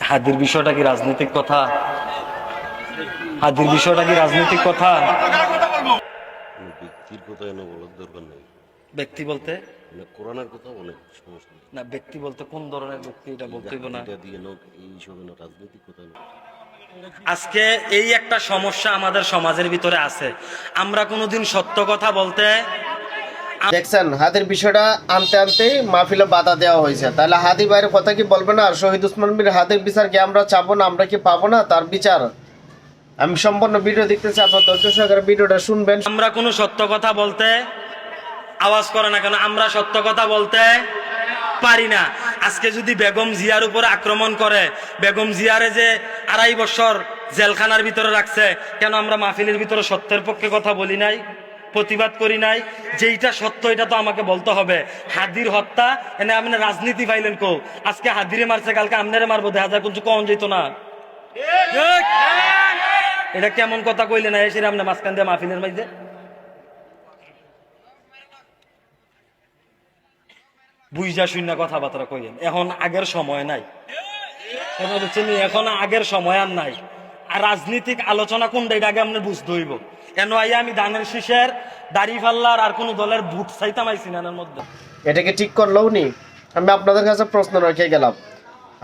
হাদির বিষয়টা কি রাজনৈতিক কথা? হাদির বিষয়টা কি রাজনৈতিক কথা? ব্যক্তির কথা এনে বলার দরকার নেই। ব্যক্তি বলতে কোরআনের কথা অনেক সমস্যা নেই। না, ব্যক্তি বলতে কোন ধরনের ব্যক্তি এটা বলতে হইব না। এটা দিয়ে লোক এইসব রাজনৈতিক কথা নেই। আজকে এই একটা সমস্যা আমাদের সমাজের ভিতরে আছে। আমরা কোনোদিন সত্য কথা বলতে দেখছেন হাদির বিষয়টা আনতে আনতে মাহফিলে বাধা দেওয়া হয়েছে। তাহলে হাদি ভাইয়ের কথা কি বলবে না? আর শহীদ উসমান মির হাদির বিচার কি আমরা চাবো না? আমরা কি পাবো না তার বিচার? আমি সম্পূর্ণ ভিডিও দেখতেছি, আপনার ধৈর্য সহকারে ভিডিওটা শুনবেন। আমরা কোনো সত্য কথা বলতে আওয়াজ করে না কেন? আমরা সত্য কথা বলতে পারি না। আজকে যদি বেগম জিয়ার উপরে আক্রমণ করে, বেগম জিয়ারে যে 2.5 বছর জেলখানার ভিতরে রাখছে, কেন আমরা মাহফিলের ভিতরে সত্যের পক্ষে কথা বলি নাই, প্রতিবাদ করি নাই? যেইটা সত্য এটা তো আমাকে বলতে হবে। হাদির হত্যা এনে আপনি রাজনীতি পাইলেন কো? আজকে হাদিরে মারছে, কালকে আমনেরে মারবো, দেখা যায় কিছু কম যেত না। এটা কেমন কথা কইলে না এসে আপনি মাঝখান দিয়ে মাহফিলের মাঝে? বুঝা শূন্য কথাবার্তা কইলেন। এখন আগের সময় নাই, এখন আগের সময় আর নাই। আর রাজনীতিক আলোচনা কোনটা এটা আগে আপনার বুঝতে হইব। কেন আইয়া আমি ধানের শীষের দাড়ি ফাল্লার আর কোন দলের ভোট চাইতাম আইছি না এর মধ্যে। এটাকে ঠিক করলেও নি। আমি আপনাদের কাছে প্রশ্ন রেখে গেলাম,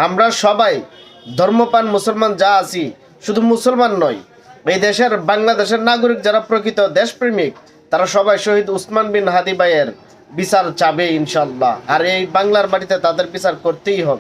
আমরা সবাই ধর্মপ্রাণ মুসলমান যা আছি, শুধু মুসলমান নয়, এই দেশের বাংলাদেশের নাগরিক যারা প্রকৃত দেশপ্রেমিক, তারা সবাই শহীদ উসমান বিন হাদি ভাইয়ের বিচার চাবে ইনশাল্লাহ। আর এই বাংলার মাটিতে তাদের বিচার করতেই হবে।